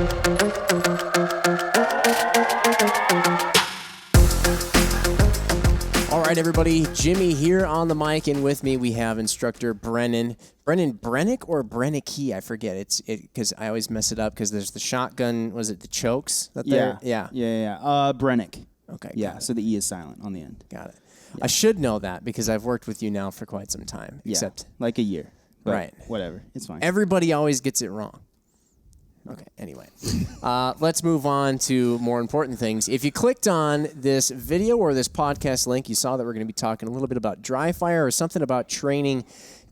All right, everybody. Jimmy here on the mic, and with me we have Instructor Brennan. Brennan Brennick or Brennicky? I forget. It's because I always mess it up because there's the shotgun. Was it the chokes? Yeah. Yeah. Brennick. Okay. Yeah. So the E is silent on the end. Got it. Yeah. I should know that because I've worked with you now for quite some time. Yeah. Except like a year. But right. Whatever. It's fine. Everybody always gets it wrong. Okay, anyway. Let's move on to more important things. If you clicked on this video or this podcast link, you saw that we're going to be talking a little bit about dry fire or something about training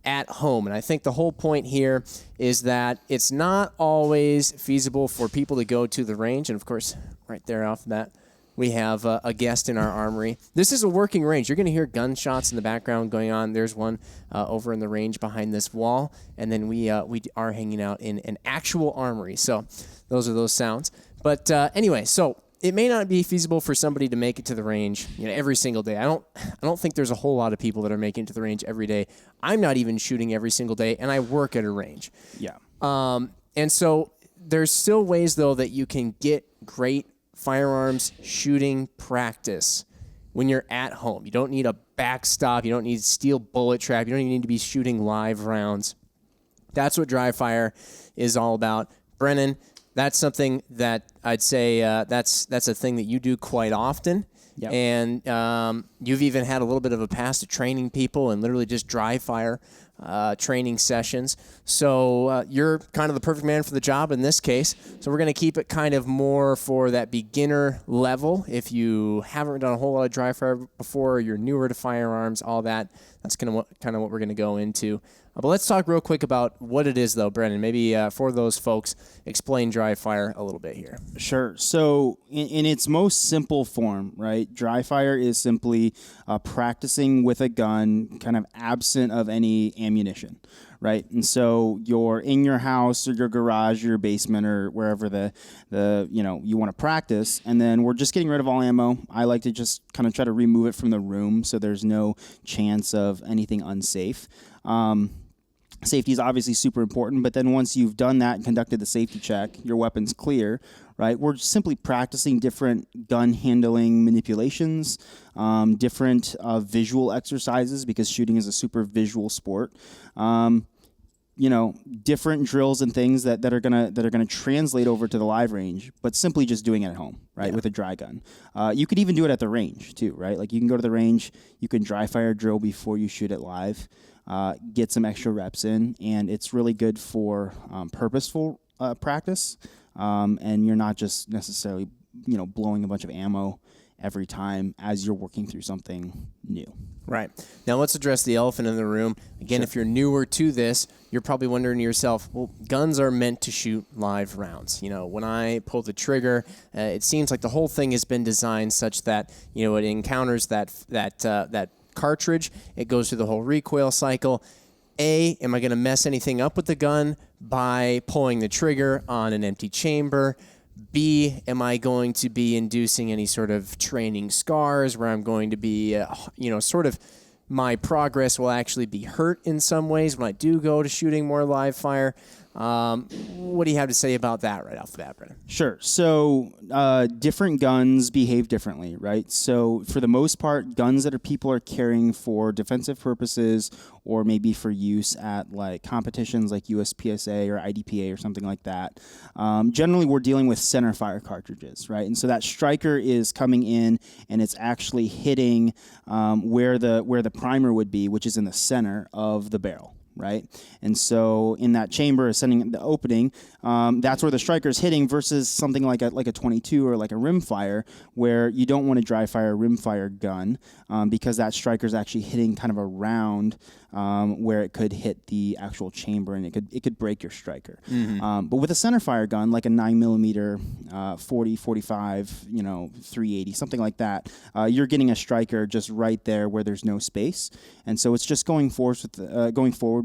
at home. And I think the whole point here is that it's not always feasible for people to go to the range. And, of course, right there off the bat, we have a guest in our armory. This is a working range. You're going to hear gunshots in the background going on. There's one over in the range behind this wall. And then we are hanging out in an actual armory. So those are those sounds. But anyway, so it may not be feasible for somebody to make it to the range, every single day. I don't think there's a whole lot of people that are making it to the range every day. I'm not even shooting every single day, and I work at a range. Yeah. And so there's still ways, though, that you can get great firearms shooting practice when you're at home. You don't need a backstop. You don't need steel bullet trap. You don't even need to be shooting live rounds. That's what dry fire is all about. Brennan, that's something that I'd say that's a thing that you do quite often. Yep. And you've even had a little bit of a past of training people and literally just dry fire training sessions. So you're kind of the perfect man for the job in this case. So we're going to keep it kind of more for that beginner level. If you haven't done a whole lot of dry fire before, you're newer to firearms, all that, that's kind of what we're going to go into. But let's talk real quick about what it is, though, Brennan. Maybe for those folks, explain dry fire a little bit here. Sure. So in its most simple form, right, dry fire is simply practicing with a gun kind of absent of any ammunition, right? And so you're in your house or your garage or your basement or wherever the you want to practice, and then we're just getting rid of all ammo. I like to just kind of try to remove it from the room so there's no chance of anything unsafe. Safety is obviously super important, but then once you've done that and conducted the safety check, your weapon's clear, right? We're simply practicing different gun handling manipulations, different visual exercises, because shooting is a super visual sport. Different drills and things that are gonna translate over to the live range, but simply just doing it at home, right, with a dry gun. You could even do it at the range too, right? Like you can go to the range, you can dry fire drill before you shoot it live. Get some extra reps in, and it's really good for purposeful practice, and you're not just necessarily blowing a bunch of ammo every time as you're working through something new. Right. Now let's address the elephant in the room. Again, If you're newer to this, you're probably wondering to yourself, well, guns are meant to shoot live rounds. When I pull the trigger, it seems like the whole thing has been designed such that, it encounters that cartridge, it goes through the whole recoil cycle. Am I going to mess anything up with the gun by pulling the trigger on an empty chamber? B, am I going to be inducing any sort of training scars where I'm going to be, sort of my progress will actually be hurt in some ways when I do go to shooting more live fire? What do you have to say about that right off the bat, Brennan? Sure. So different guns behave differently, right? So for the most part, guns that people are carrying for defensive purposes or maybe for use at like competitions like USPSA or IDPA or something like that, generally we're dealing with center fire cartridges, right? And so that striker is coming in and it's actually hitting where the primer would be, which is in the center of the barrel. Right, and so in that chamber, ascending the opening, that's where the striker is hitting. Versus something like a 22 or like a rimfire, where you don't want to dry fire a rimfire gun because that striker is actually hitting kind of around where it could hit the actual chamber and it could break your striker. Mm-hmm. But with a center fire gun like a 9mm 40, 45, 380, something like that, you're getting a striker just right there where there's no space, and so it's just going forward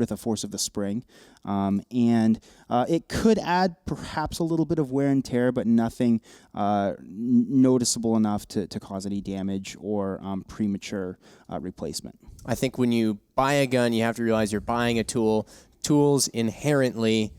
with the force of the spring, and it could add perhaps a little bit of wear and tear, but nothing noticeable enough to cause any damage or premature replacement. I think when you buy a gun, you have to realize you're buying a tool. Tools inherently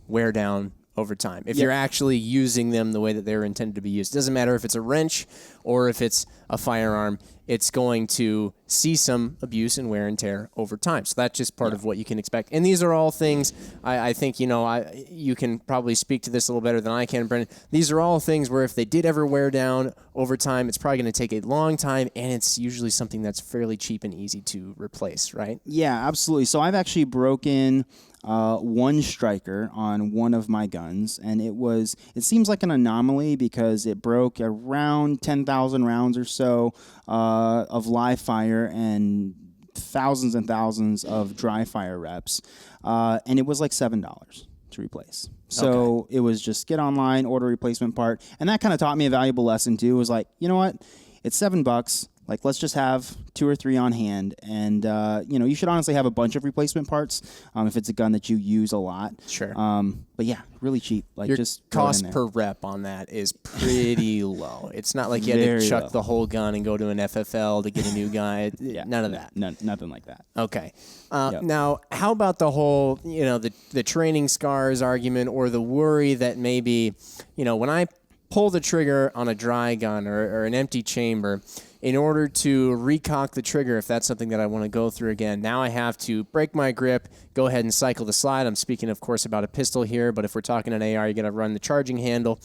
wear down over time. If you're actually using them the way that they're intended to be used. It doesn't matter if it's a wrench or if it's a firearm, it's going to see some abuse and wear and tear over time. So that's just part of what you can expect. And these are all things, I think, you can probably speak to this a little better than I can, Brennan. These are all things where if they did ever wear down over time, it's probably going to take a long time, and it's usually something that's fairly cheap and easy to replace, right? Yeah, absolutely. So I've actually broken one striker on one of my guns, and it seems like an anomaly because it broke around 10,000 rounds or so of live fire and thousands and thousands of dry fire reps, and it was like $7 to replace. So it was just get online, order a replacement part, and that kind of taught me a valuable lesson too. It was like, you know what, it's $7. Like, let's just have 2 or 3 on hand. And, you should honestly have a bunch of replacement parts if it's a gun that you use a lot. Sure. But, yeah, really cheap. Like, your just cost per rep on that is pretty low. It's not like you had to chuck the whole gun and go to an FFL to get a new guy. None of that. Nothing like that. Okay. Now, how about the whole, the training scars argument or the worry that maybe, when I pull the trigger on a dry gun or an empty chamber, in order to recock the trigger, if that's something that I want to go through again, now I have to break my grip, go ahead and cycle the slide. I'm speaking, of course, about a pistol here, but if we're talking an AR, you got to run the charging handle.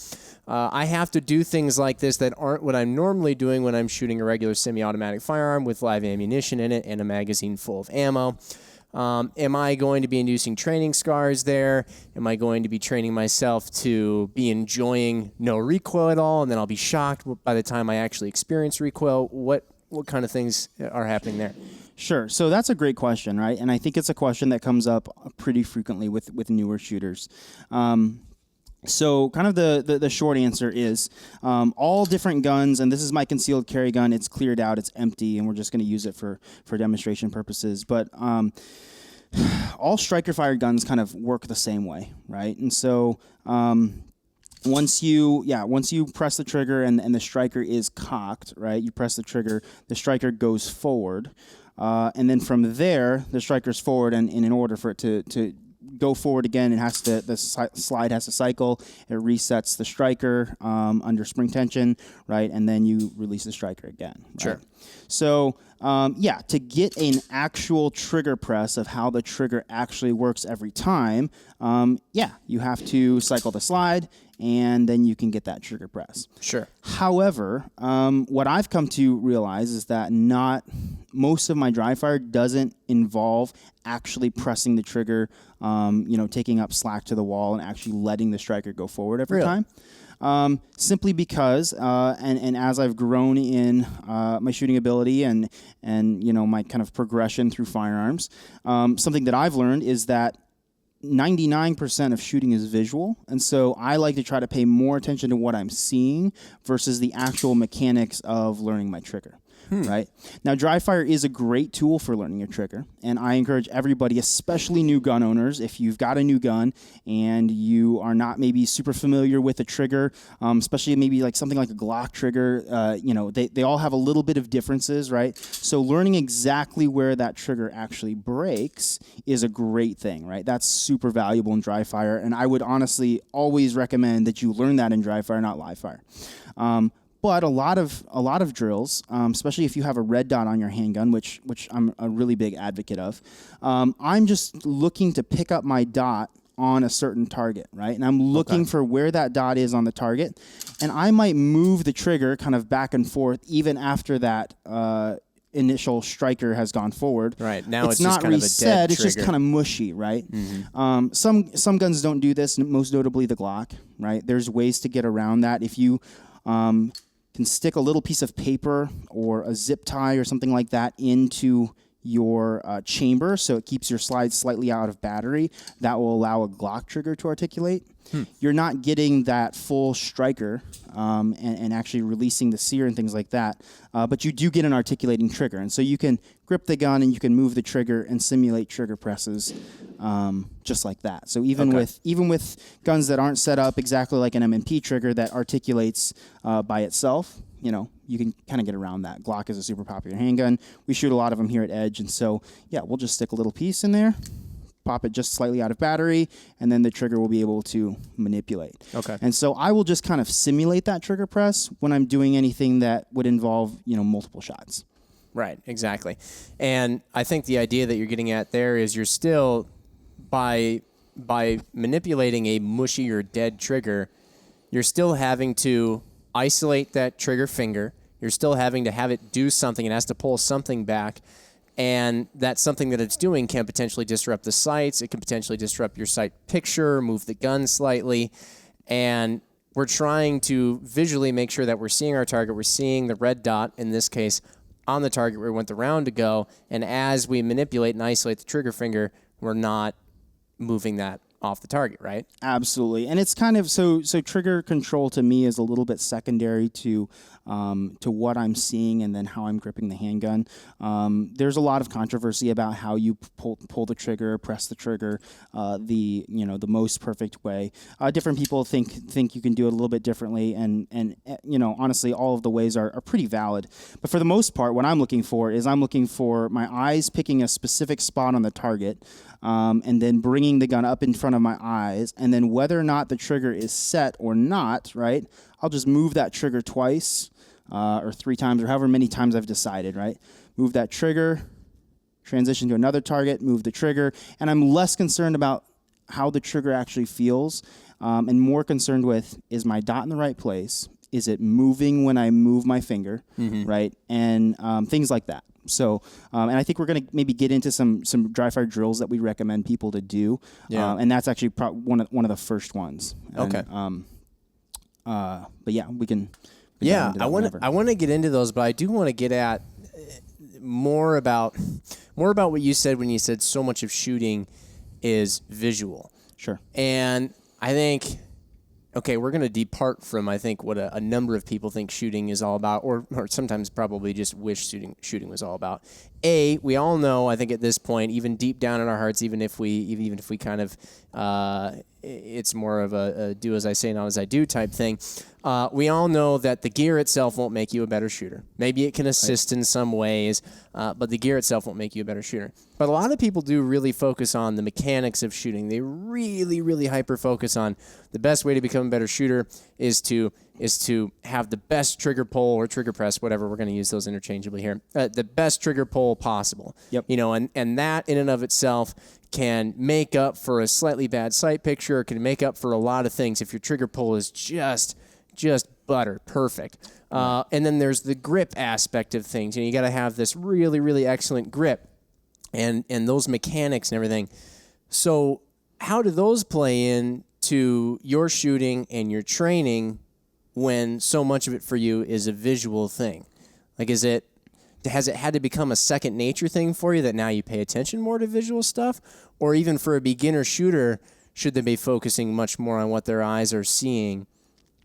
I have to do things like this that aren't what I'm normally doing when I'm shooting a regular semi-automatic firearm with live ammunition in it and a magazine full of ammo. Am I going to be inducing training scars there? Am I going to be training myself to be enjoying no recoil at all, and then I'll be shocked by the time I actually experience recoil? What kind of things are happening there? Sure. So that's a great question, right? And I think it's a question that comes up pretty frequently with newer shooters. So kind of the short answer is all different guns, and this is my concealed carry gun. It's cleared out, it's empty, and we're just going to use it for demonstration purposes. But all striker-fired guns kind of work the same way, right? And so once you press the trigger and the striker is cocked, right? You press the trigger, the striker goes forward, and then from there the striker's forward, and in order for it to go forward again, the slide has to cycle. It resets the striker under spring tension, right? And then you release the striker again. Right? Sure. So, to get an actual trigger press of how the trigger actually works every time, you have to cycle the slide, and then you can get that trigger press. Sure. However, what I've come to realize is that not most of my dry fire doesn't involve actually pressing the trigger, taking up slack to the wall and actually letting the striker go forward every time. Simply because, and as I've grown in my shooting ability and my kind of progression through firearms, something that I've learned is that 99% of shooting is visual, and so I like to try to pay more attention to what I'm seeing versus the actual mechanics of learning my trigger. Right? Now, dry fire is a great tool for learning your trigger, and I encourage everybody, especially new gun owners, if you've got a new gun and you are not maybe super familiar with a trigger, especially maybe like something like a Glock trigger, they all have a little bit of differences, right? So learning exactly where that trigger actually breaks is a great thing, right? That's super valuable in dry fire, and I would honestly always recommend that you learn that in dry fire, not live fire. But a lot of drills, especially if you have a red dot on your handgun, which I'm a really big advocate of, I'm just looking to pick up my dot on a certain target, right? And I'm looking for where that dot is on the target, and I might move the trigger kind of back and forth even after that initial striker has gone forward. Right. Now it's not just kind reset, of a dead it's just kind of mushy, right? Mm-hmm. Some guns don't do this, most notably the Glock, right? There's ways to get around that. If you can stick a little piece of paper or a zip tie or something like that into your chamber so it keeps your slide slightly out of battery, that will allow a Glock trigger to articulate. You're not getting that full striker and actually releasing the sear and things like that, but you do get an articulating trigger. And so you can grip the gun and you can move the trigger and simulate trigger presses just like that. So even with guns that aren't set up exactly like an M&P trigger that articulates by itself, you can kind of get around that. Glock is a super popular handgun. We shoot a lot of them here at Edge, and so, we'll just stick a little piece in there, pop it just slightly out of battery, and then the trigger will be able to manipulate. Okay. And so I will just kind of simulate that trigger press when I'm doing anything that would involve, multiple shots. Right, exactly. And I think the idea that you're getting at there is you're still, by manipulating a mushy or dead trigger, you're still having to isolate that trigger finger. You're still having to have it do something. It has to pull something back. And that something that it's doing can potentially disrupt the sights. It can potentially disrupt your sight picture, move the gun slightly. And we're trying to visually make sure that we're seeing our target. We're seeing the red dot, in this case, on the target where we want the round to go. And as we manipulate and isolate the trigger finger, we're not moving that off the target, right? Absolutely. And it's kind of so trigger control to me is a little bit secondary to what I'm seeing and then how I'm gripping the handgun. There's a lot of controversy about how you pull the trigger, press the trigger, the most perfect way. Different people think you can do it a little bit differently, and honestly, all of the ways are pretty valid. But for the most part, what I'm looking for my eyes picking a specific spot on the target, and then bringing the gun up in front of my eyes, and then whether or not the trigger is set or not, right? I'll just move that trigger twice or 3 times or however many times I've decided, right? Move that trigger, transition to another target, move the trigger, and I'm less concerned about how the trigger actually feels and more concerned with, is my dot in the right place? Is it moving when I move my finger, right? And things like that. So, and I think we're going to maybe get into some dry fire drills that we recommend people to do. Yeah. And that's actually one of the first ones. And, Okay. But yeah, we can. Yeah, I want to get into those, but I do want to get at more about what you said when you said so much of shooting is visual. Sure. And I think, okay, we're going to depart from, I think, what a number of people think shooting is all about, or sometimes probably just wish shooting was all about. We all know, I think at this point, even deep down in our hearts, even if we kind of, it's more of a do as I say, not as I do type thing. We all know that the gear itself won't make you a better shooter. Maybe it can assist in some ways, but the gear itself won't make you a better shooter. But a lot of people do really focus on the mechanics of shooting. They really, really hyper-focus on the best way to become a better shooter is to have the best trigger pull or trigger press, whatever, we're going to use those interchangeably here, the best trigger pull possible. Yep. And that in and of itself can make up for a slightly bad sight picture, or can make up for a lot of things if your trigger pull is just butter, perfect. And then there's the grip aspect of things. You got to have this really, really excellent grip and those mechanics and everything. So how do those play in to your shooting and your training when so much of it for you is a visual thing? Like, has it had to become a second nature thing for you that now you pay attention more to visual stuff? Or even for a beginner shooter, should they be focusing much more on what their eyes are seeing?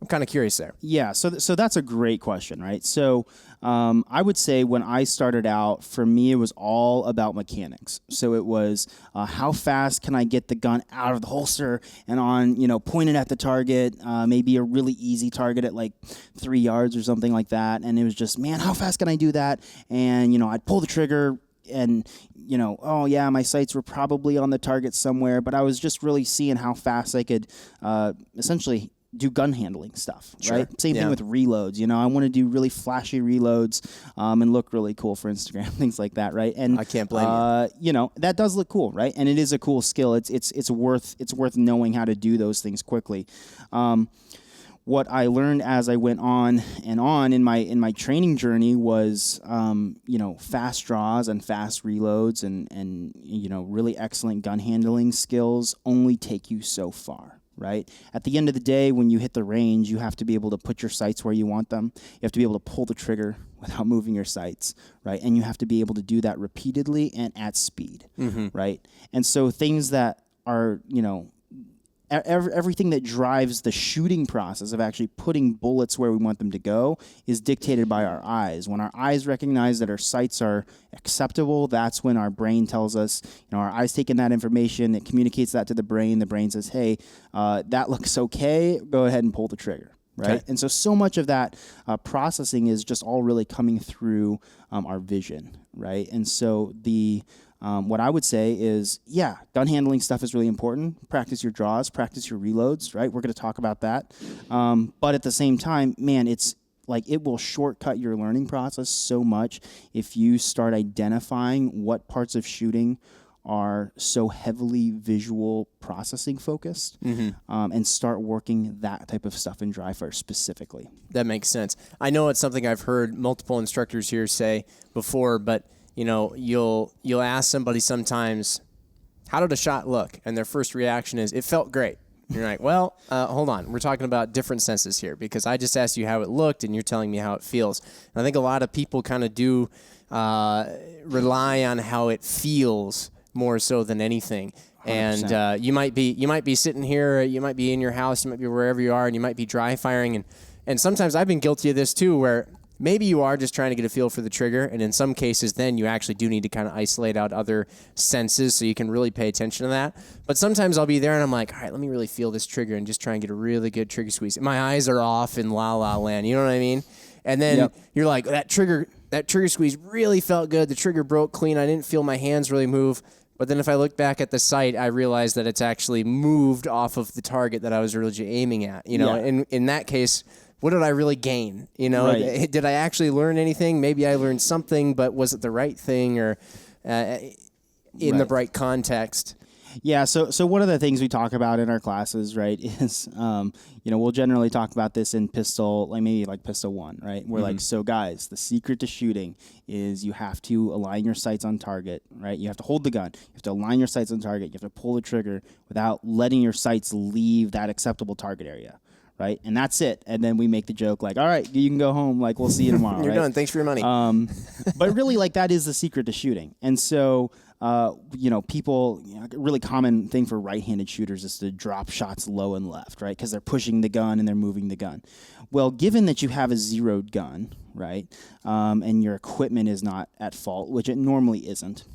I'm kind of curious there. Yeah, so that's a great question, right? So I would say when I started out, for me, it was all about mechanics. So it was how fast can I get the gun out of the holster and on, pointed at the target, maybe a really easy target at like 3 yards or something like that. And it was just, man, how fast can I do that? And, I'd pull the trigger and, oh yeah, my sights were probably on the target somewhere, but I was just really seeing how fast I could essentially do gun handling stuff, Sure. right? Same thing with reloads. I want to do really flashy reloads and look really cool for Instagram, things like that, right? And I can't blame you. That does look cool, right? And it is a cool skill. It's worth knowing how to do those things quickly. What I learned as I went on in my training journey was fast draws and fast reloads and really excellent gun handling skills only take you so far. Right? At the end of the day, when you hit the range, you have to be able to put your sights where you want them. You have to be able to pull the trigger without moving your sights, right? And you have to be able to do that repeatedly and at speed, right? And so things that are, everything that drives the shooting process of actually putting bullets where we want them to go is dictated by our eyes. When our eyes recognize that our sights are acceptable, that's when our brain tells us, our eyes take in that information, it communicates that to the brain. The brain says, hey, that looks okay, go ahead and pull the trigger. Right. Okay. And so much of that processing is just all really coming through our vision. Right. And so the What I would say is, yeah, gun handling stuff is really important. Practice your draws, practice your reloads, right? We're going to talk about that. But at the same time, man, it's like it will shortcut your learning process so much if you start identifying what parts of shooting are so heavily visual processing focused, and start working that type of stuff in dry fire specifically. That makes sense. I know it's something I've heard multiple instructors here say before, but you'll ask somebody sometimes, how did a shot look? And their first reaction is, it felt great. And you're like, well, hold on. We're talking about different senses here, because I just asked you how it looked and you're telling me how it feels. And I think a lot of people kind of do rely on how it feels more so than anything. 100%. And you might be sitting here, you might be in your house, you might be wherever you are, and you might be dry firing. And sometimes I've been guilty of this too, where maybe you are just trying to get a feel for the trigger, and in some cases then you actually do need to kind of isolate out other senses so you can really pay attention to that. But sometimes I'll be there and I'm like, all right, let me really feel this trigger and just try and get a really good trigger squeeze. And my eyes are off in la la land, you know what I mean? And then you're like, that trigger squeeze really felt good. The trigger broke clean. I didn't feel my hands really move. But then if I look back at the sight, I realize that it's actually moved off of the target that I was originally aiming at. In that case, what did I really gain? Right. Did I actually learn anything? Maybe I learned something, but was it the right thing or in the right context? Yeah, so one of the things we talk about in our classes, right, is, we'll generally talk about this in pistol, like pistol 1, right? We're like, so guys, the secret to shooting is you have to align your sights on target, right? You have to hold the gun. You have to align your sights on target. You have to pull the trigger without letting your sights leave that acceptable target area. Right, and that's it. And then we make the joke like, all right, you can go home. Like, we'll see you tomorrow. You're done. Thanks for your money. But really, like, that is the secret to shooting. And so, people, a really common thing for right-handed shooters is to drop shots low and left, right? Because they're pushing the gun and they're moving the gun. Well, given that you have a zeroed gun, right, and your equipment is not at fault, which it normally isn't,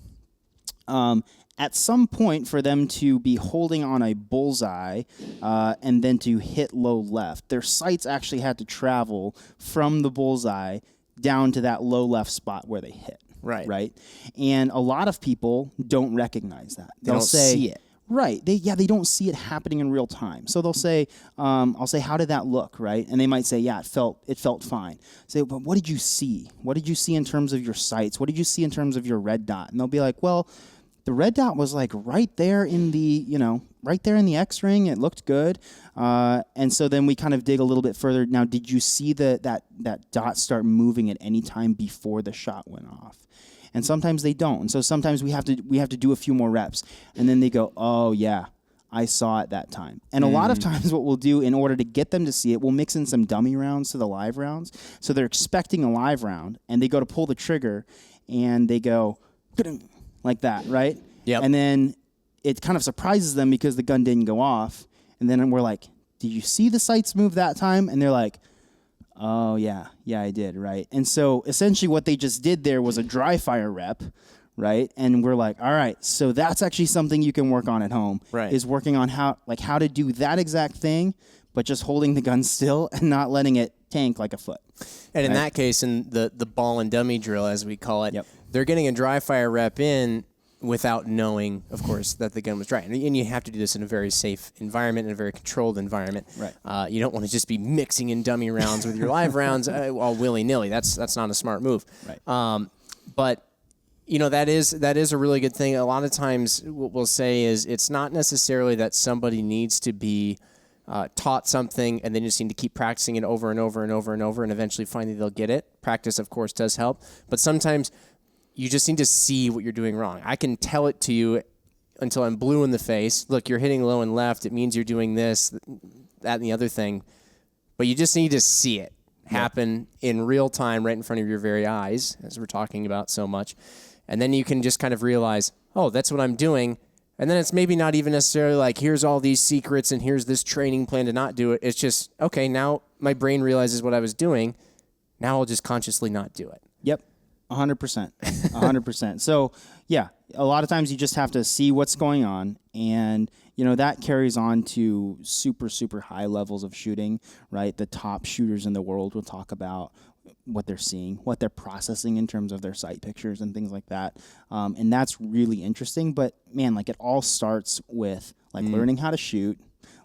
at some point for them to be holding on a bullseye and then to hit low left, their sights actually had to travel from the bullseye down to that low left spot where they hit. Right. And a lot of people don't recognize that. They'll see it. Right. They don't see it happening in real time. So they'll say, I'll say, how did that look? Right. And they might say, yeah, it felt fine. Say, but what did you see? What did you see in terms of your sights? What did you see in terms of your red dot? And they'll be like, well, the red dot was like right there in the X-ring. It looked good. And so then we kind of dig a little bit further. Now, did you see that dot start moving at any time before the shot went off? And sometimes they don't. And so sometimes we have to do a few more reps. And then they go, oh, yeah, I saw it that time. And a lot of times what we'll do in order to get them to see it, we'll mix in some dummy rounds to the live rounds. So they're expecting a live round, and they go to pull the trigger, and they go, like that, right? Yep. And then it kind of surprises them because the gun didn't go off. And then we're like, did you see the sights move that time? And they're like, oh, yeah, I did, right? And so essentially what they just did there was a dry fire rep, right? And we're like, all right, so that's actually something you can work on at home, right? Is working on how to do that exact thing, but just holding the gun still and not letting it tank like a foot. And in that case, in the ball and dummy drill, as we call it, they're getting a dry fire rep in without knowing, of course, that the gun was dry. And you have to do this in a very safe environment, in a very controlled environment. Right. You don't want to just be mixing in dummy rounds with your live rounds all willy-nilly. That's not a smart move. Right. But that is a really good thing. A lot of times what we'll say is it's not necessarily that somebody needs to be taught something and then just need to keep practicing it over and over and over and over, and eventually finally they'll get it. Practice, of course, does help. But sometimes you just need to see what you're doing wrong. I can tell it to you until I'm blue in the face. Look, you're hitting low and left. It means you're doing this, that, and the other thing. But you just need to see it happen in real time right in front of your very eyes, as we're talking about so much. And then you can just kind of realize, oh, that's what I'm doing. And then it's maybe not even necessarily like, here's all these secrets and here's this training plan to not do it. It's just, okay, now my brain realizes what I was doing. Now I'll just consciously not do it. Yep. 100%. 100%. So, yeah, a lot of times you just have to see what's going on, and that carries on to super, super high levels of shooting, right? The top shooters in the world will talk about what they're seeing, what they're processing in terms of their sight pictures and things like that. And that's really interesting. But, man, it all starts with, learning how to shoot,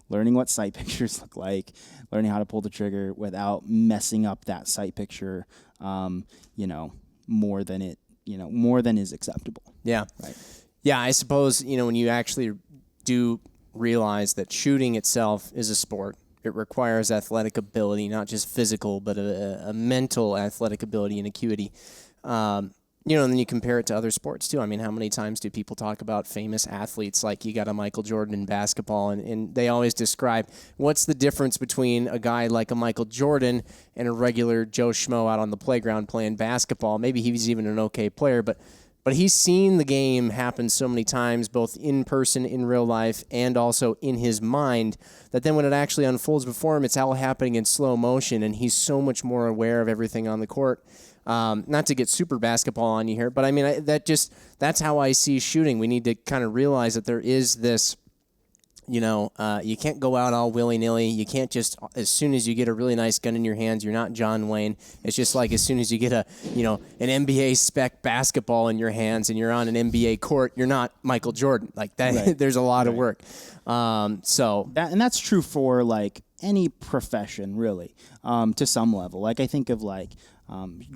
learning what sight pictures look like, learning how to pull the trigger without messing up that sight picture, more than is acceptable. Yeah. Right. Yeah, I suppose, when you actually do realize that shooting itself is a sport, it requires athletic ability, not just physical, but a mental athletic ability and acuity. And then you compare it to other sports too. I mean, how many times do people talk about famous athletes? Like you got a Michael Jordan in basketball, and they always describe what's the difference between a guy like a Michael Jordan and a regular Joe Schmo out on the playground playing basketball. Maybe he's even an okay player, but he's seen the game happen so many times, both in person, in real life, and also in his mind, that then when it actually unfolds before him, it's all happening in slow motion, and he's so much more aware of everything on the court. Not to get super basketball on you here, but I mean, that's how I see shooting. We need to kind of realize that there is this, you can't go out all willy-nilly. You can't just, as soon as you get a really nice gun in your hands, you're not John Wayne. It's just like as soon as you get an NBA spec basketball in your hands and you're on an NBA court, you're not Michael Jordan. Like that, right. There's a lot of work. And that's true for any profession, really, to some level. I think of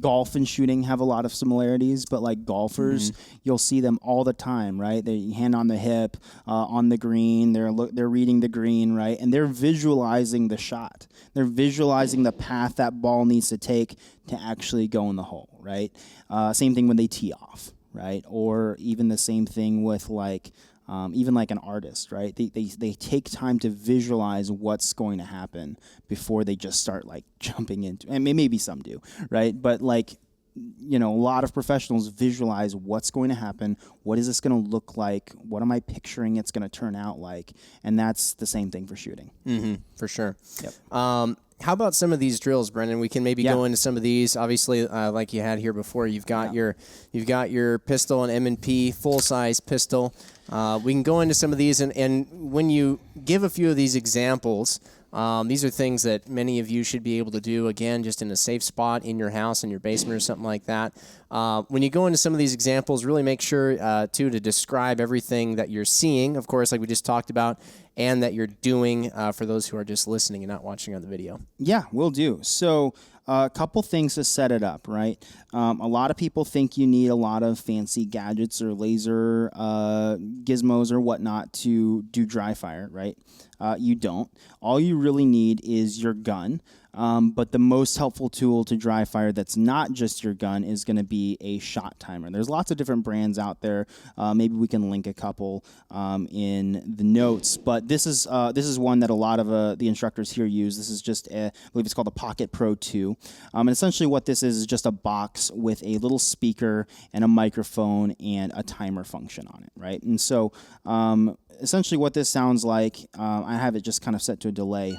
golf and shooting have a lot of similarities, but golfers, you'll see them all the time, right? They hand on the hip, on the green, they're reading the green, right? And they're visualizing the shot. They're visualizing the path that ball needs to take to actually go in the hole, right? Same thing when they tee off, right? Or even the same thing with even an artist, right? They take time to visualize what's going to happen before they just start jumping into, and maybe some do, right? But a lot of professionals visualize what's going to happen. What is this going to look like? What am I picturing it's going to turn out like? And that's the same thing for shooting. Mm-hmm, for sure. Yep. How about some of these drills, Brennan? We can maybe go into some of these. Obviously, like you had here before, you've got your pistol, an M&P full-size pistol. We can go into some of these, and when you give a few of these examples, these are things that many of you should be able to do, again, just in a safe spot in your house, in your basement or something like that. When you go into some of these examples, really make sure, to describe everything that you're seeing, of course, like we just talked about, and that you're doing for those who are just listening and not watching on the video. Yeah, will do. So a couple things to set it up, right? A lot of people think you need a lot of fancy gadgets or laser gizmos or whatnot to do dry fire, right? You don't. All you really need is your gun. But the most helpful tool to dry fire that's not just your gun is going to be a shot timer. There's lots of different brands out there. Maybe we can link a couple in the notes. But this is one that a lot of the instructors here use. This is just, I believe it's called the Pocket Pro 2. And essentially what this is just a box with a little speaker and a microphone and a timer function on it, right? And so essentially what this sounds like, I have it just kind of set to a delay.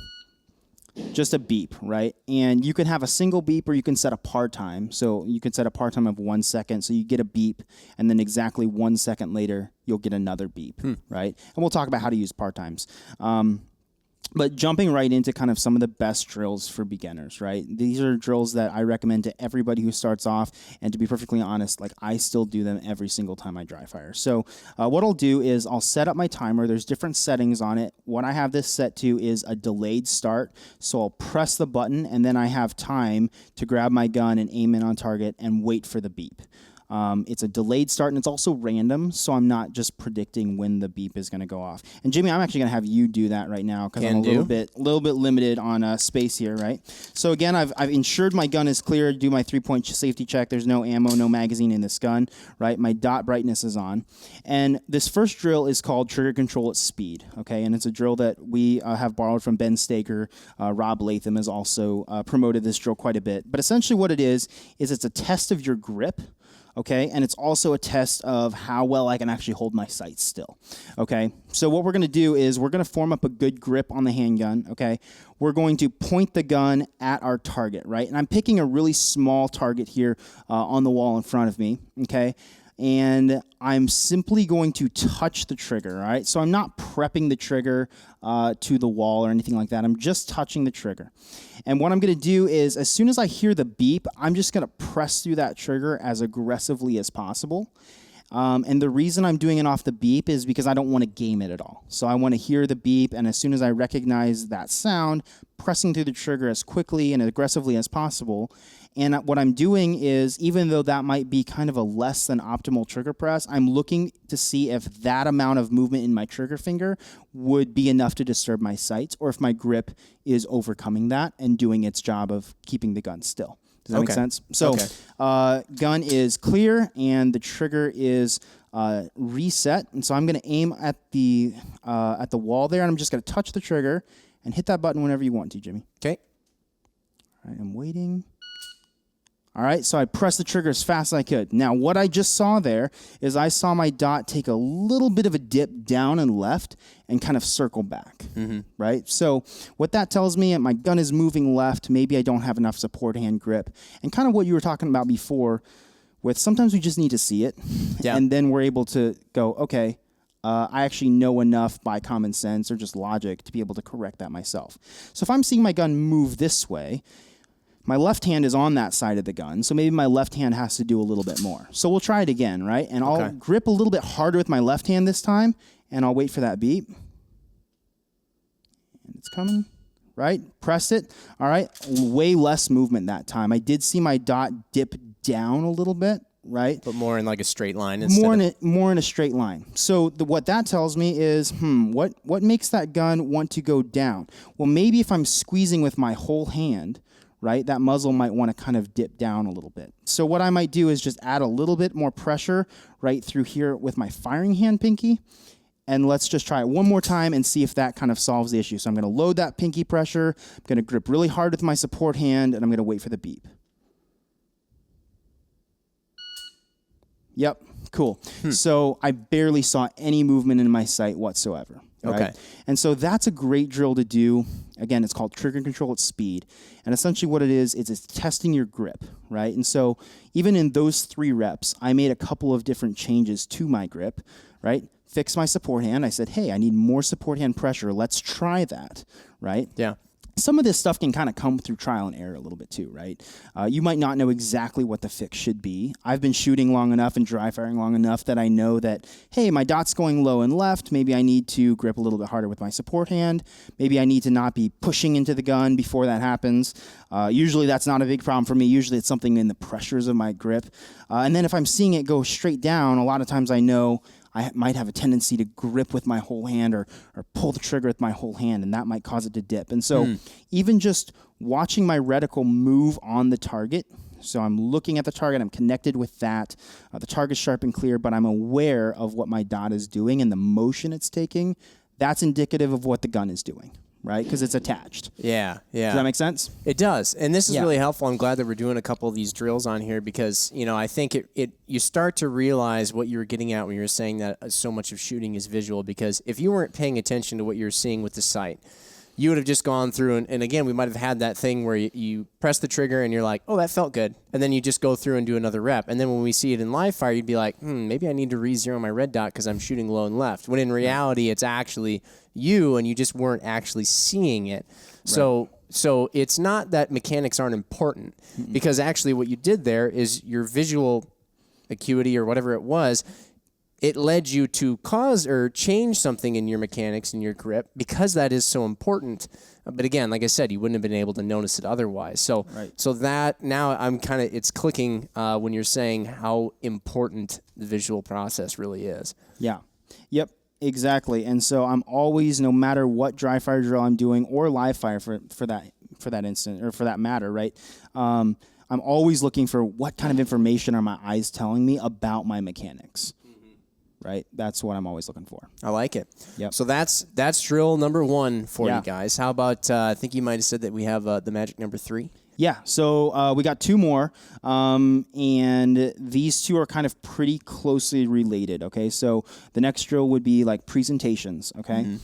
Just a beep, right? And you can have a single beep or you can set a par time. So you can set a par time of 1 second. So you get a beep, and then exactly 1 second later, you'll get another beep, right? And we'll talk about how to use par times. But jumping right into kind of some of the best drills for beginners, right? These are drills that I recommend to everybody who starts off. And to be perfectly honest, I still do them every single time I dry fire. So what I'll do is I'll set up my timer. There's different settings on it. What I have this set to is a delayed start. So I'll press the button, and then I have time to grab my gun and aim in on target and wait for the beep. It's a delayed start, and it's also random, so I'm not just predicting when the beep is going to go off. And Jimmy, I'm actually going to have you do that right now because I'm a little bit limited on space here, right? So again, I've ensured my gun is clear. Do my 3-point safety check. There's no ammo, no magazine in this gun, right? My dot brightness is on, and this first drill is called Trigger Control at Speed. Okay, and it's a drill that we have borrowed from Ben Staker. Rob Latham has also promoted this drill quite a bit. But essentially, what it is it's a test of your grip. okay? And it's also a test of how well I can actually hold my sights still, okay? So what we're going to do is we're going to form up a good grip on the handgun, okay? We're going to point the gun at our target, right? And I'm picking a really small target here on the wall in front of me, okay? And I'm simply going to touch the trigger, all right? So I'm not prepping the trigger to the wall or anything like that. I'm just touching the trigger. And what I'm going to do is as soon as I hear the beep, I'm just going to press through that trigger as aggressively as possible. And the reason I'm doing it off the beep is because I don't want to game it at all. So I want to hear the beep, and as soon as I recognize that sound, pressing through the trigger as quickly and aggressively as possible. And what I'm doing is, even though that might be kind of a less than optimal trigger press, I'm looking to see if that amount of movement in my trigger finger would be enough to disturb my sights, or if my grip is overcoming that and doing its job of keeping the gun still. Does that make sense? So, gun is clear and the trigger is reset, and so I'm going to aim at the wall there, and I'm just going to touch the trigger and hit that button whenever you want to, Jimmy. Okay. All right, I'm waiting. All right, so I pressed the trigger as fast as I could. Now, what I just saw there is I saw my dot take a little bit of a dip down and left and kind of circle back, right? So what that tells me, my gun is moving left. Maybe I don't have enough support hand grip. And kind of what you were talking about before with sometimes we just need to see it. Yeah. And then we're able to go, okay, I actually know enough by common sense or just logic to be able to correct that myself. So if I'm seeing my gun move this way, my left hand is on that side of the gun, so maybe my left hand has to do a little bit more. So we'll try it again, right? And I'll grip a little bit harder with my left hand this time, and I'll wait for that beep. And it's coming, right? Press it. All right, way less movement that time. I did see my dot dip down a little bit, right? But more in like a straight line more in a straight line. So what that tells me is, what makes that gun want to go down? Well, maybe if I'm squeezing with my whole hand, right, that muzzle might want to kind of dip down a little bit. So what I might do is just add a little bit more pressure right through here with my firing hand pinky. And let's just try it one more time and see if that kind of solves the issue. So I'm going to load that pinky pressure. I'm going to grip really hard with my support hand, and I'm going to wait for the beep. Yep, cool. So I barely saw any movement in my sight whatsoever. Right? Okay. And so that's a great drill to do. Again, it's called trigger control at speed. And essentially what it is it's testing your grip, right? And so even in those 3 reps, I made a couple of different changes to my grip, right? Fix my support hand. I said, hey, I need more support hand pressure. Let's try that, right? Yeah. Some of this stuff can kind of come through trial and error a little bit too, right? You might not know exactly what the fix should be. I've been shooting long enough and dry firing long enough that I know that, hey, my dot's going low and left. Maybe I need to grip a little bit harder with my support hand. Maybe I need to not be pushing into the gun before that happens. Usually that's not a big problem for me. Usually it's something in the pressures of my grip. And then if I'm seeing it go straight down, a lot of times I know I might have a tendency to grip with my whole hand or pull the trigger with my whole hand, and that might cause it to dip. And so even just watching my reticle move on the target, so I'm looking at the target, I'm connected with that, the target's sharp and clear, but I'm aware of what my dot is doing and the motion it's taking, that's indicative of what the gun is doing. Right? Because it's attached. Yeah. Does that make sense? It does. And this is really helpful. I'm glad that we're doing a couple of these drills on here because, I think you start to realize what you were getting at when you were saying that so much of shooting is visual, because if you weren't paying attention to what you were seeing with the sight, you would have just gone through and again, we might have had that thing where you press the trigger and you're like, oh, that felt good. And then you just go through and do another rep. And then when we see it in live fire, you'd be like, maybe I need to re-zero my red dot because I'm shooting low and left. When in reality, it's actually you and you just weren't actually seeing it. Right. So it's not that mechanics aren't important because actually what you did there is your visual acuity or whatever it was, it led you to cause or change something in your mechanics and your grip because that is so important. But again, like I said, you wouldn't have been able to notice it otherwise. So that now I'm kind of, it's clicking when you're saying how important the visual process really is. Yeah. Yep. Exactly. And so I'm always, no matter what dry fire drill I'm doing or live fire for that instant or for that matter, right? I'm always looking for what kind of information are my eyes telling me about my mechanics. Right? That's what I'm always looking for. I like it. Yep. So that's drill number 1 for you guys. How about, I think you might have said that we have the magic number 3? Yeah, so we got 2 more, and these 2 are kind of pretty closely related, okay? So the next drill would be like presentations, okay?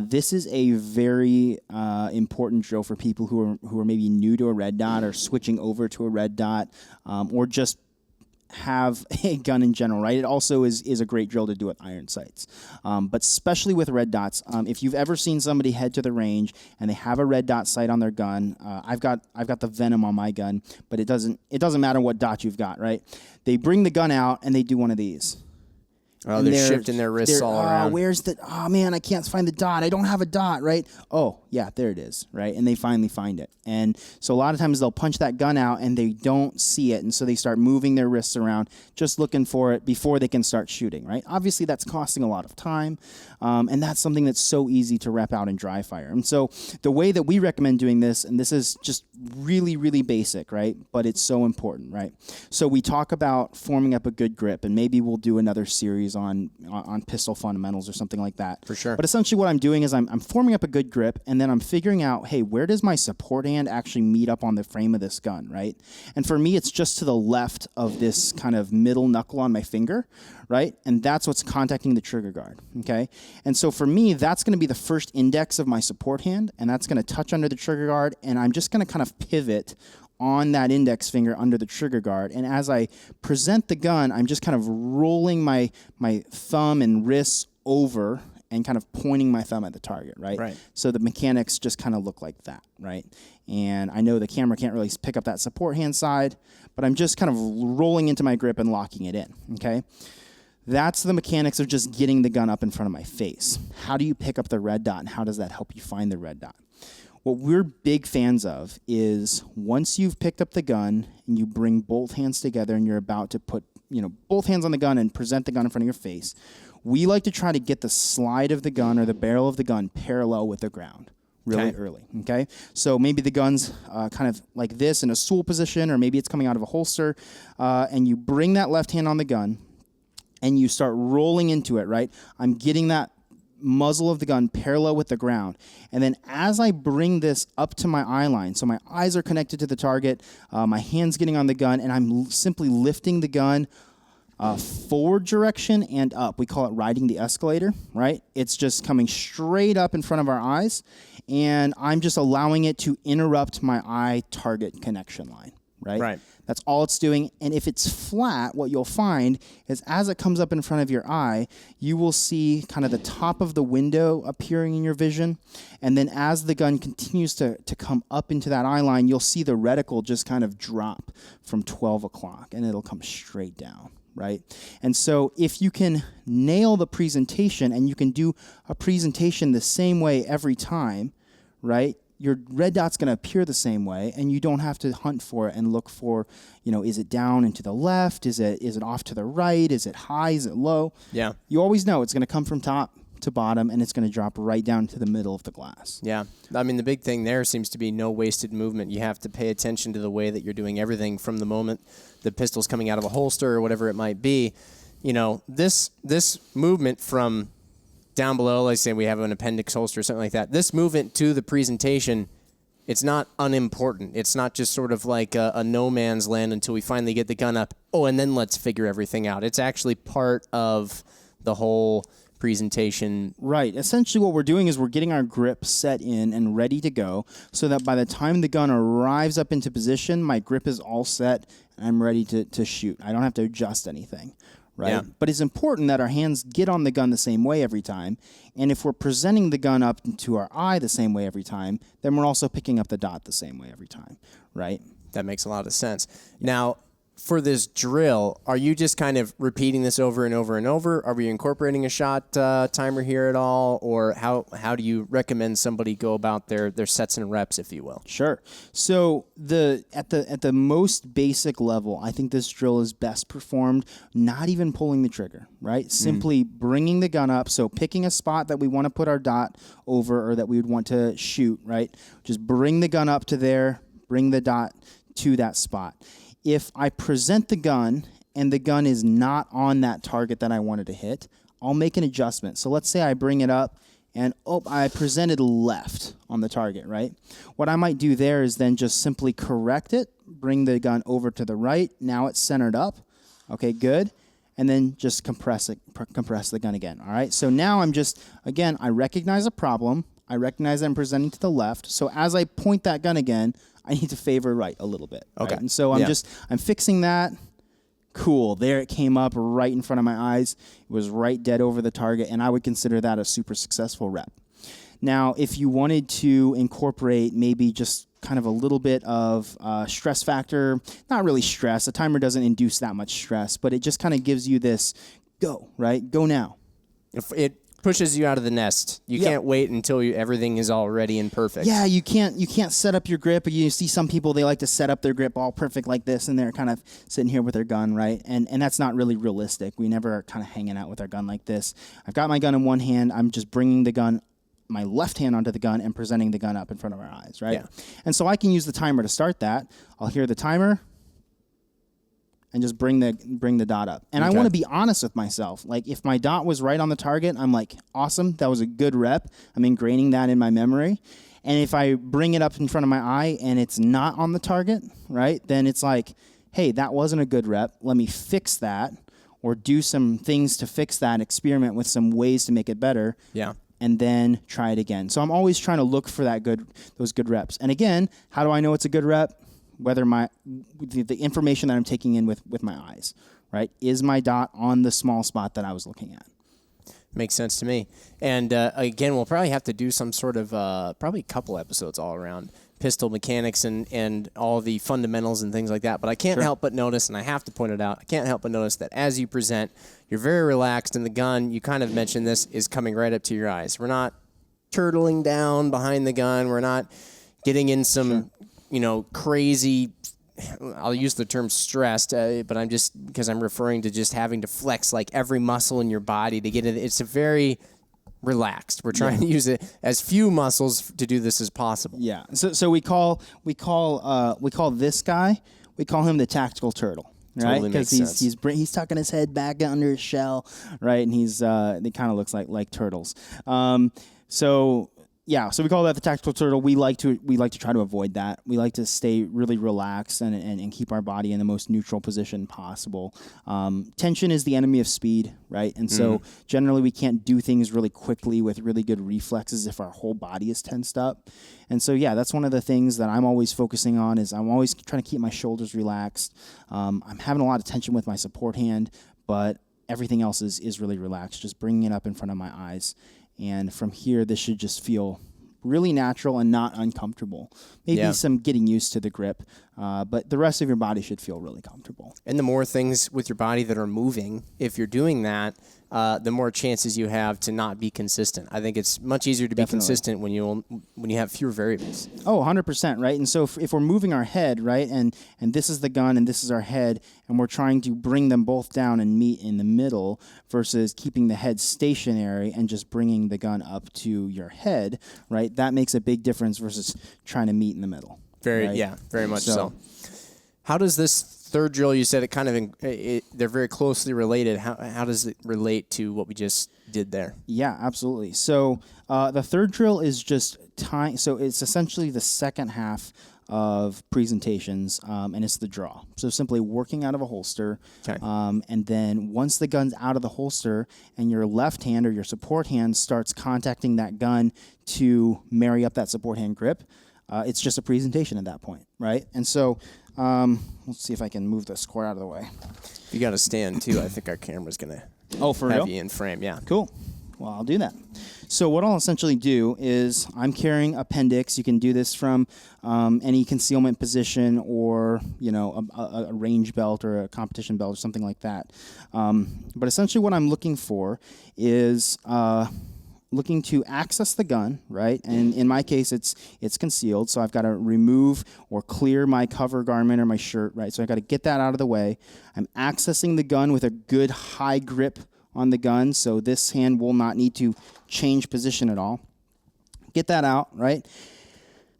This is a very important drill for people who are maybe new to a red dot or switching over to a red dot, or just have a gun in general, right? It also is a great drill to do with iron sights, but especially with red dots. If you've ever seen somebody head to the range and they have a red dot sight on their gun, I've got the Venom on my gun, but it doesn't matter what dot you've got, right? They bring the gun out and they do one of these. Oh, they're shifting their wrists all around. Oh man, I can't find the dot. I don't have a dot, right? Oh, yeah, there it is, right? And they finally find it. And so a lot of times they'll punch that gun out and they don't see it. And so they start moving their wrists around, just looking for it before they can start shooting, right? Obviously, that's costing a lot of time. And that's something that's so easy to rep out in dry fire. And so the way that we recommend doing this, and this is just really, really basic, right? But it's so important, right? So we talk about forming up a good grip, and maybe we'll do another series on pistol fundamentals or something like that. For sure. But essentially what I'm doing is I'm forming up a good grip, and then I'm figuring out, hey, where does my support hand actually meet up on the frame of this gun, right? And for me, it's just to the left of this kind of middle knuckle on my finger, right? And that's what's contacting the trigger guard, okay? And so for me, that's going to be the first index of my support hand, and that's going to touch under the trigger guard, and I'm just going to kind of pivot on that index finger under the trigger guard. And as I present the gun, I'm just kind of rolling my thumb and wrists over and kind of pointing my thumb at the target, right? Right. So the mechanics just kind of look like that, right? And I know the camera can't really pick up that support hand side, but I'm just kind of rolling into my grip and locking it in, okay? That's the mechanics of just getting the gun up in front of my face. How do you pick up the red dot, and how does that help you find the red dot? What we're big fans of is once you've picked up the gun and you bring both hands together and you're about to put, both hands on the gun and present the gun in front of your face, we like to try to get the slide of the gun or the barrel of the gun parallel with the ground really early, okay? So maybe the gun's kind of like this in a stool position, or maybe it's coming out of a holster, and you bring that left hand on the gun and you start rolling into it, right? I'm getting that muzzle of the gun parallel with the ground. And then as I bring this up to my eye line, so my eyes are connected to the target, my hand's getting on the gun, and I'm simply lifting the gun forward direction and up. We call it riding the escalator, right? It's just coming straight up in front of our eyes, and I'm just allowing it to interrupt my eye-target connection line, right? Right. That's all it's doing. And if it's flat, what you'll find is as it comes up in front of your eye, you will see kind of the top of the window appearing in your vision. And then as the gun continues to come up into that eye line, you'll see the reticle just kind of drop from 12 o'clock, and it'll come straight down, right? And so if you can nail the presentation, and you can do a presentation the same way every time, right? Your red dot's going to appear the same way, and you don't have to hunt for it and look for, is it down and to the left? Is it off to the right? Is it high? Is it low? Yeah. You always know it's going to come from top to bottom, and it's going to drop right down to the middle of the glass. Yeah. I mean, the big thing there seems to be no wasted movement. You have to pay attention to the way that you're doing everything from the moment the pistol's coming out of a holster or whatever it might be. This movement from down below, let's say we have an appendix holster or something like that, this movement to the presentation, it's not unimportant. It's not just sort of like a no man's land until we finally get the gun up. Oh, and then let's figure everything out. It's actually part of the whole presentation. Right. Essentially what we're doing is we're getting our grip set in and ready to go, so that by the time the gun arrives up into position, my grip is all set and I'm ready to shoot. I don't have to adjust anything. Right? Yeah. But it's important that our hands get on the gun the same way every time. And if we're presenting the gun up to our eye the same way every time, then we're also picking up the dot the same way every time, right? That makes a lot of sense. Now, for this drill, are you just kind of repeating this over and over and over? Are we incorporating a shot timer here at all? Or how do you recommend somebody go about their sets and reps, if you will? Sure. So at the most basic level, I think this drill is best performed not even pulling the trigger, right? Simply bringing the gun up, so picking a spot that we want to put our dot over or that we would want to shoot, right? Just bring the gun up to there, bring the dot to that spot. If I present the gun and the gun is not on that target that I wanted to hit, I'll make an adjustment. So let's say I bring it up and I presented left on the target, right? What I might do there is then just simply correct it, bring the gun over to the right. Now it's centered up. Okay, good. And then just compress the gun again, all right? So now I'm just, again, I recognize a problem. I recognize that I'm presenting to the left. So as I point that gun again, I need to favor right a little bit. Okay. Right? And so I'm fixing that. Cool. There it came up right in front of my eyes. It was right dead over the target, and I would consider that a super successful rep. Now, if you wanted to incorporate maybe just kind of a little bit of stress factor, not really stress. The timer doesn't induce that much stress, but it just kind of gives you this go, right? Go now. If it pushes you out of the nest. You can't wait until everything is all ready and perfect. Yeah, you can't set up your grip. You see some people, they like to set up their grip all perfect like this, and they're kind of sitting here with their gun, right? And that's not really realistic. We never are kind of hanging out with our gun like this. I've got my gun in one hand. I'm just bringing the gun, my left hand onto the gun and presenting the gun up in front of our eyes, right? Yeah. And so I can use the timer to start that. I'll hear the timer and just bring the dot up. And I want to be honest with myself. Like, if my dot was right on the target, I'm like, awesome, that was a good rep. I'm ingraining that in my memory. And if I bring it up in front of my eye and it's not on the target, right, then it's like, hey, that wasn't a good rep. Let me fix that, or do some things to fix that, experiment with some ways to make it better. Yeah. And then try it again. So I'm always trying to look for those good reps. And again, how do I know it's a good rep? Whether the information that I'm taking in with my eyes, right? Is my dot on the small spot that I was looking at? Makes sense to me. And again, we'll probably have to do some sort of probably a couple episodes all around pistol mechanics and all the fundamentals and things like that. But I can't help but notice, and I have to point it out, I can't help but notice that as you present, you're very relaxed, and the gun, you kind of mentioned this, is coming right up to your eyes. We're not turtling down behind the gun. We're not getting in some, crazy, I'll use the term stressed, but I'm just, because I'm referring to just having to flex like every muscle in your body to get it. It's a very relaxed. We're trying to use it as few muscles to do this as possible. Yeah. So we call this guy, we call him the tactical turtle. Right, because he's tucking his head back under his shell, right, and it kind of looks like turtles. So we call that the tactical turtle. We like to try to avoid that. We like to stay really relaxed and keep our body in the most neutral position possible. Tension is the enemy of speed, right? And so generally we can't do things really quickly with really good reflexes if our whole body is tensed up. And so that's one of the things that I'm always focusing on. Is I'm always trying to keep my shoulders relaxed. I'm having a lot of tension with my support hand, but everything else is really relaxed. Just bringing it up in front of my eyes. And from here, this should just feel really natural and not uncomfortable. Maybe some getting used to the grip, but the rest of your body should feel really comfortable. And the more things with your body that are moving, if you're doing that, the more chances you have to not be consistent. I think it's much easier to be consistent when you have fewer variables. Oh, 100%, right? And so if we're moving our head, right, and this is the gun and this is our head, and we're trying to bring them both down and meet in the middle versus keeping the head stationary and just bringing the gun up to your head, right, that makes a big difference versus trying to meet in the middle. Very much so. How does this third drill, you said they're very closely related. How does it relate to what we just did there? Yeah, absolutely. So the third drill is just time. So it's essentially the second half of presentations, and it's the draw. So simply working out of a holster. Okay. And then once the gun's out of the holster and your left hand or your support hand starts contacting that gun to marry up that support hand grip, it's just a presentation at that point, right? And so let's see if I can move the square out of the way. If you got to stand, too, I think our camera's going to have real? You in frame. Yeah. Cool. Well, I'll do that. So what I'll essentially do is I'm carrying appendix. You can do this from any concealment position or, a range belt or a competition belt or something like that. But essentially what I'm looking for is looking to access the gun, right? And in my case, it's concealed, so I've got to remove or clear my cover garment or my shirt, right? So I've got to get that out of the way. I'm accessing the gun with a good high grip on the gun, so this hand will not need to change position at all. Get that out, right?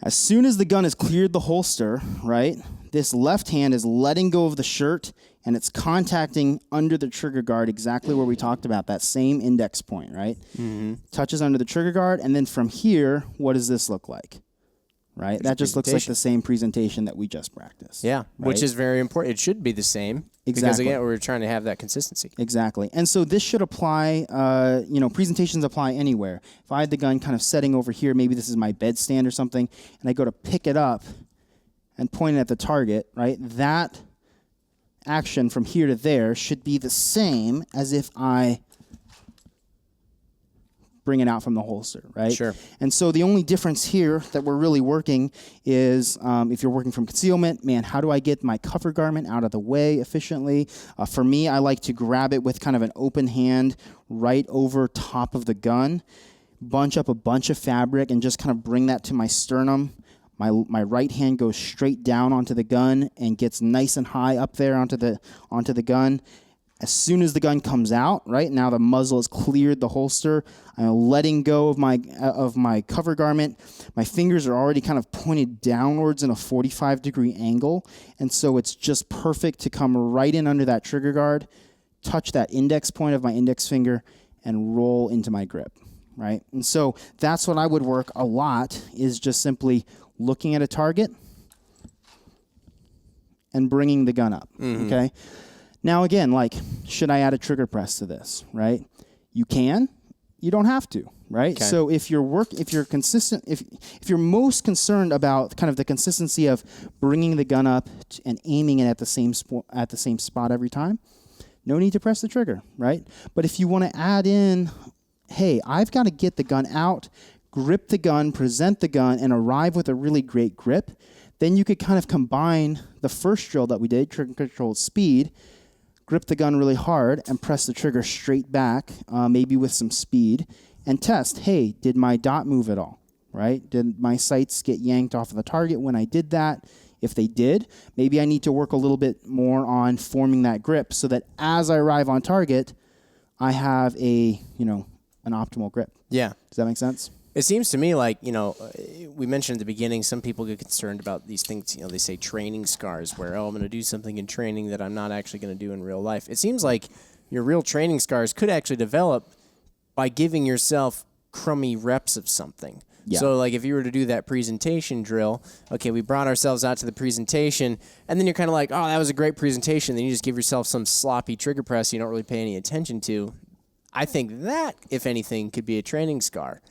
As soon as the gun has cleared the holster, right, this left hand is letting go of the shirt and it's contacting under the trigger guard exactly where we talked about, that same index point, right? Mm-hmm. Touches under the trigger guard, and then from here, what does this look like? Right? That just looks like the same presentation that we just practiced. Yeah, right? Which is very important. It should be the same. Exactly. Because, again, we're trying to have that consistency. Exactly. And so this should apply, presentations apply anywhere. If I had the gun kind of setting over here, maybe this is my bed stand or something, and I go to pick it up and point it at the target, right? That action from here to there should be the same as if I bring it out from the holster, right? Sure. And so the only difference here that we're really working is if you're working from concealment, man, how do I get my cover garment out of the way efficiently? For me, I like to grab it with kind of an open hand right over top of the gun, bunch up a bunch of fabric, and just kind of bring that to my sternum. My right hand goes straight down onto the gun and gets nice and high up there onto the gun. As soon as the gun comes out, right, now the muzzle has cleared the holster, I'm letting go of my cover garment. My fingers are already kind of pointed downwards in a 45-degree angle, and so it's just perfect to come right in under that trigger guard, touch that index point of my index finger, and roll into my grip, right? And so that's what I would work a lot, is just simply looking at a target and bringing the gun up, okay? Now, again, like, should I add a trigger press to this, right? You can. You don't have to, right? Okay. So if you're consistent, if you're most concerned about kind of the consistency of bringing the gun up and aiming it at the same spot every time, no need to press the trigger, right? But if you want to add in, hey, I've got to get the gun out, grip the gun, present the gun, and arrive with a really great grip, then you could kind of combine the first drill that we did, trigger controlled speed, grip the gun really hard and press the trigger straight back, maybe with some speed, and test, hey, did my dot move at all, right? Did my sights get yanked off of the target when I did that? If they did, maybe I need to work a little bit more on forming that grip so that as I arrive on target, I have an optimal grip. Yeah. Does that make sense? It seems to me like, we mentioned at the beginning, some people get concerned about these things, they say training scars where, I'm going to do something in training that I'm not actually going to do in real life. It seems like your real training scars could actually develop by giving yourself crummy reps of something. Yeah. So, like, if you were to do that presentation drill, okay, we brought ourselves out to the presentation, and then you're kind of like, oh, that was a great presentation. Then you just give yourself some sloppy trigger press you don't really pay any attention to. I think that, if anything, could be a training scar.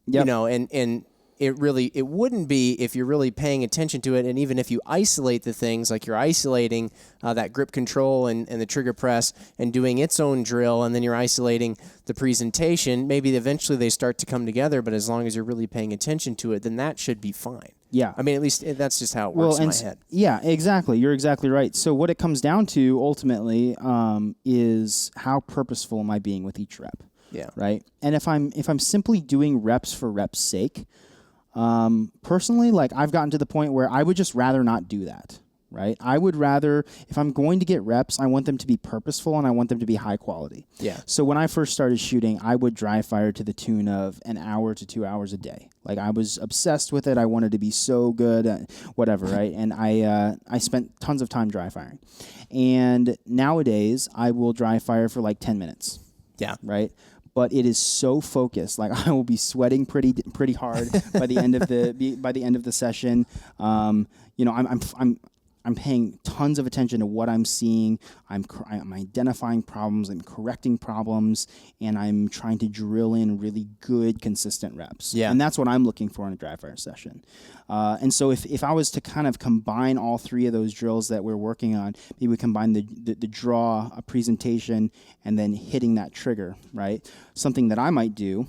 Yep. And it wouldn't be if you're really paying attention to it, and even if you isolate the things, like you're isolating that grip control and the trigger press and doing its own drill, and then you're isolating the presentation, maybe eventually they start to come together, but as long as you're really paying attention to it, then that should be fine. Yeah. I mean, at least that's just how it works in my head. Yeah, exactly. You're exactly right. So what it comes down to ultimately is how purposeful am I being with each rep? Yeah. Right. And if I'm simply doing reps for reps' sake, personally, like, I've gotten to the point where I would just rather not do that. Right. I would rather, if I'm going to get reps, I want them to be purposeful and I want them to be high quality. Yeah. So when I first started shooting, I would dry fire to the tune of an hour to 2 hours a day. Like, I was obsessed with it. I wanted to be so good at whatever. Right. And I spent tons of time dry firing. And nowadays I will dry fire for like 10 minutes. Yeah. Right. But it is so focused. Like, I will be sweating pretty hard by the end of the session. I'm paying tons of attention to what I'm seeing. I'm identifying problems. I'm correcting problems, and I'm trying to drill in really good, consistent reps. Yeah. And that's what I'm looking for in a dry fire session. And so if I was to kind of combine all three of those drills that we're working on, maybe we combine the draw, a presentation, and then hitting that trigger, right? Something that I might do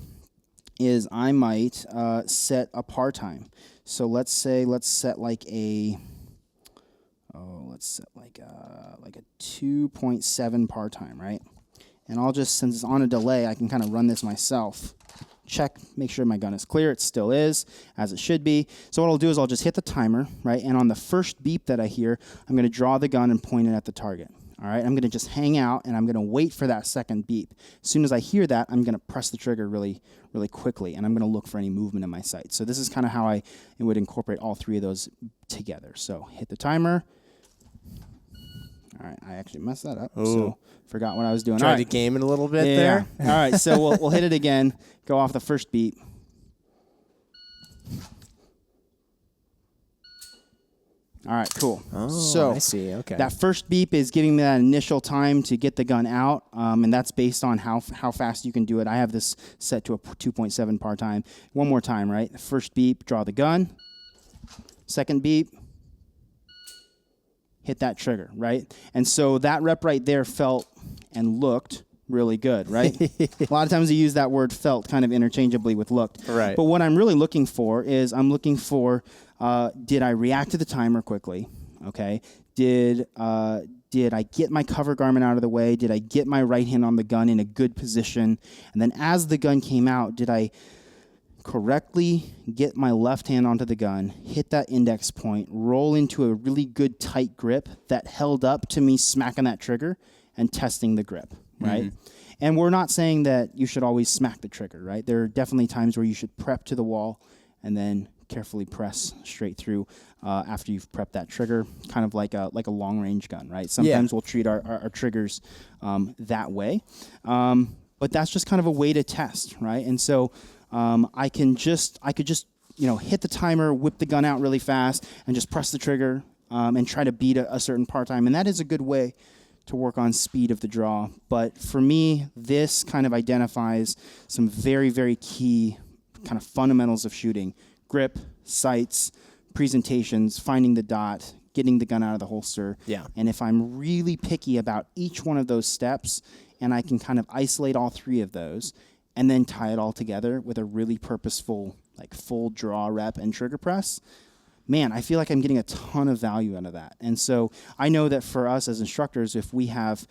is I might set a par time. So let's set like a 2.7 par time, right? And I'll just, since it's on a delay, I can kind of run this myself. Check, make sure my gun is clear. It still is, as it should be. So what I'll do is I'll just hit the timer, right? And on the first beep that I hear, I'm going to draw the gun and point it at the target. All right, I'm going to just hang out, and I'm going to wait for that second beep. As soon as I hear that, I'm going to press the trigger really, really quickly, and I'm going to look for any movement in my sight. So this is kind of how I would incorporate all three of those together. So hit the timer. All right, I actually messed that up, so forgot what I was doing. Tried to game it a little bit there. All right, so we'll hit it again, go off the first beep. All right, cool. Oh, so I see. Okay. That first beep is giving me that initial time to get the gun out, and that's based on how fast you can do it. I have this set to a 2.7 par time. One more time, right? The first beep, draw the gun. Second beep, hit that trigger, right? And so that rep right there felt and looked really good, right? A lot of times you use that word felt kind of interchangeably with looked. Right. But what I'm really looking for is did I react to the timer quickly? Okay. Did I get my cover garment out of the way? Did I get my right hand on the gun in a good position? And then as the gun came out, did I correctly get my left hand onto the gun, hit that index point, roll into a really good tight grip that held up to me smacking that trigger and testing the grip, right? And we're not saying that you should always smack the trigger, right? There are definitely times where you should prep to the wall and then carefully press straight through after you've prepped that trigger, kind of like a long-range gun, right? Sometimes we'll treat our triggers that way, but that's just kind of a way to test, right? And so I could just hit the timer, whip the gun out really fast, and just press the trigger and try to beat a certain par time, and that is a good way to work on speed of the draw. But for me, this kind of identifies some very, very key kind of fundamentals of shooting: grip, sights, presentations, finding the dot, getting the gun out of the holster. Yeah. And if I'm really picky about each one of those steps, and I can kind of isolate all three of those, and then tie it all together with a really purposeful, like full draw rep and trigger press, man, I feel like I'm getting a ton of value out of that. And so I know that for us as instructors, if we have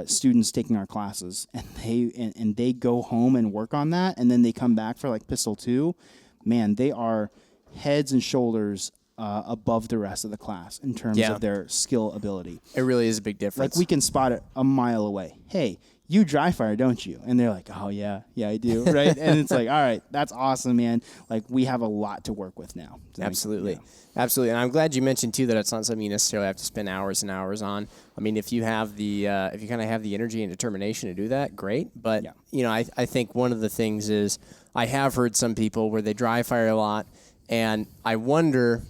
students taking our classes and they go home and work on that, and then they come back for like Pistol 2, man, they are heads and shoulders above the rest of the class in terms of their skill ability. It really is a big difference. Like we can spot it a mile away. Hey, you dry fire, don't you? And they're like, oh, yeah, I do, right? And it's like, all right, that's awesome, man. Like, we have a lot to work with now. Absolutely. Absolutely. And I'm glad you mentioned, too, that it's not something you necessarily have to spend hours and hours on. I mean, if you have if you kind of have the energy and determination to do that, great. But, I think one of the things is I have heard some people where they dry fire a lot, and I wonder,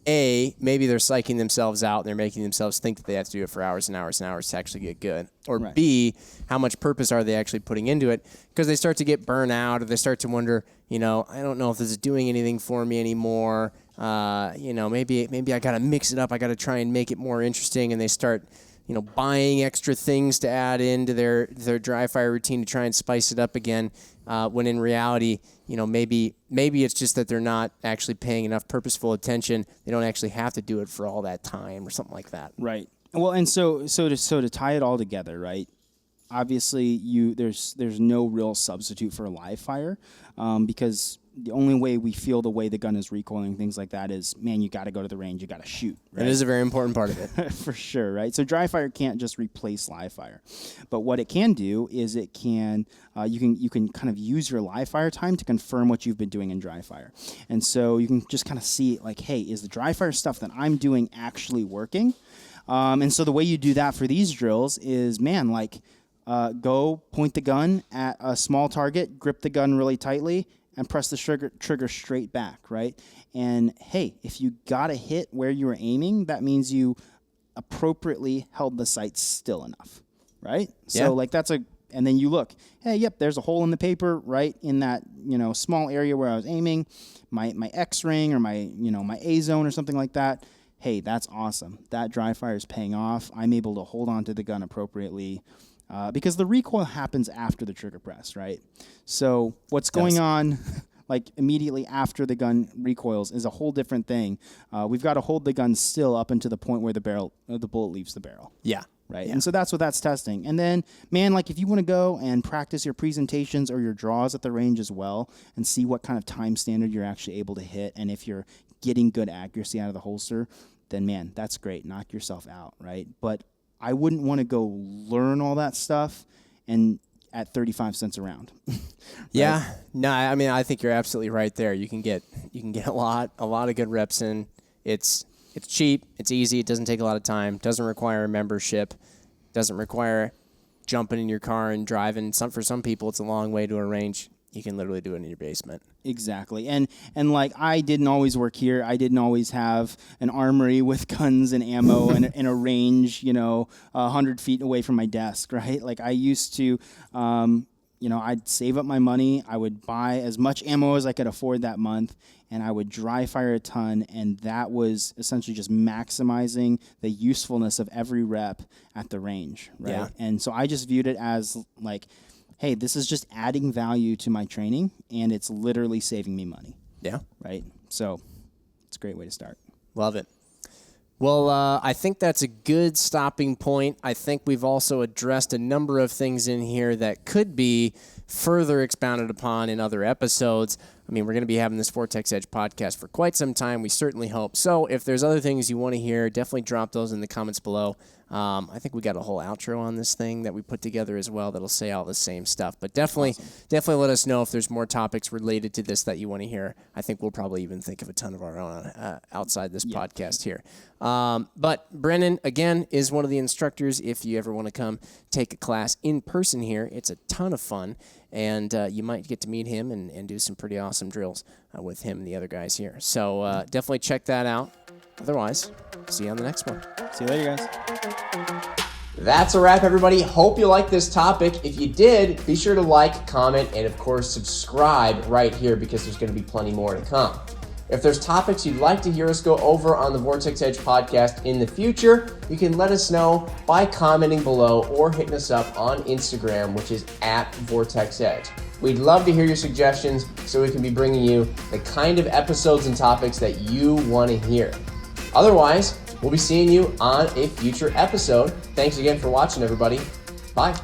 A, maybe they're psyching themselves out and they're making themselves think that they have to do it for hours and hours and hours to actually get good. Or B, how much purpose are they actually putting into it? Because they start to get burnt out, or they start to wonder, I don't know if this is doing anything for me anymore. Maybe I got to mix it up. I got to try and make it more interesting. And they start, buying extra things to add into their dry fire routine to try and spice it up again. When in reality, maybe it's just that they're not actually paying enough purposeful attention. They don't actually have to do it for all that time or something like that. Right. Well, and so to tie it all together, right? Obviously, there's no real substitute for a live fire, because the only way we feel the way the gun is recoiling, things like that, is, man, you got to go to the range, you got to shoot. Right? It is a very important part of it. For sure, right? So dry fire can't just replace live fire, but what it can do is it can you can kind of use your live fire time to confirm what you've been doing in dry fire, and so you can just kind of see, like, hey, is the dry fire stuff that I'm doing actually working? And so the way you do that for these drills is, man, like, go point the gun at a small target, grip the gun really tightly, and press the trigger straight back, right? And hey, if you got a hit where you were aiming, that means you appropriately held the sight still enough, right? So like and then you look, hey, yep, there's a hole in the paper right in that, small area where I was aiming, my X ring or my A zone or something like that. Hey, that's awesome. That dry fire is paying off. I'm able to hold on to the gun appropriately. Because the recoil happens after the trigger press, right? So what's going on, like, immediately after the gun recoils is a whole different thing. We've got to hold the gun still up until the point where the bullet leaves the barrel. Yeah. Right. Yeah. And so that's what that's testing. And then, man, like, if you want to go and practice your presentations or your draws at the range as well, and see what kind of time standard you're actually able to hit, and if you're getting good accuracy out of the holster, then, man, that's great. Knock yourself out, right? But I wouldn't want to go learn all that stuff and at 35 cents a round. Right? Yeah. No, I mean, I think you're absolutely right there. You can get a lot of good reps in. It's cheap, it's easy, it doesn't take a lot of time, doesn't require a membership, doesn't require jumping in your car and driving. For some people, it's a long way to a range. You can literally do it in your basement. Exactly. And like, I didn't always work here. I didn't always have an armory with guns and ammo and a range, 100 feet away from my desk, right? Like, I used to, I'd save up my money. I would buy as much ammo as I could afford that month, and I would dry fire a ton, and that was essentially just maximizing the usefulness of every rep at the range, right? Yeah. And so I just viewed it as like, hey, this is just adding value to my training, and it's literally saving me money. Yeah. Right? So it's a great way to start. Love it. Well, I think that's a good stopping point. I think we've also addressed a number of things in here that could be further expounded upon in other episodes. I mean, we're going to be having this Vortex Edge podcast for quite some time. We certainly hope. So if there's other things you want to hear, definitely drop those in the comments below. I think we got a whole outro on this thing that we put together as well that'll say all the same stuff. But definitely let us know if there's more topics related to this that you want to hear. I think we'll probably even think of a ton of our own outside this podcast here. But Brennan, again, is one of the instructors. If you ever want to come take a class in person here, it's a ton of fun. And you might get to meet him and do some pretty awesome drills with him and the other guys here. So definitely check that out. Otherwise, see you on the next one. See you later, guys. That's a wrap, everybody. Hope you liked this topic. If you did, be sure to like, comment, and of course, subscribe right here because there's going to be plenty more to come. If there's topics you'd like to hear us go over on the Vortex Edge podcast in the future, you can let us know by commenting below or hitting us up on Instagram, which is @Vortex Edge. We'd love to hear your suggestions so we can be bringing you the kind of episodes and topics that you want to hear. Otherwise, we'll be seeing you on a future episode. Thanks again for watching, everybody. Bye.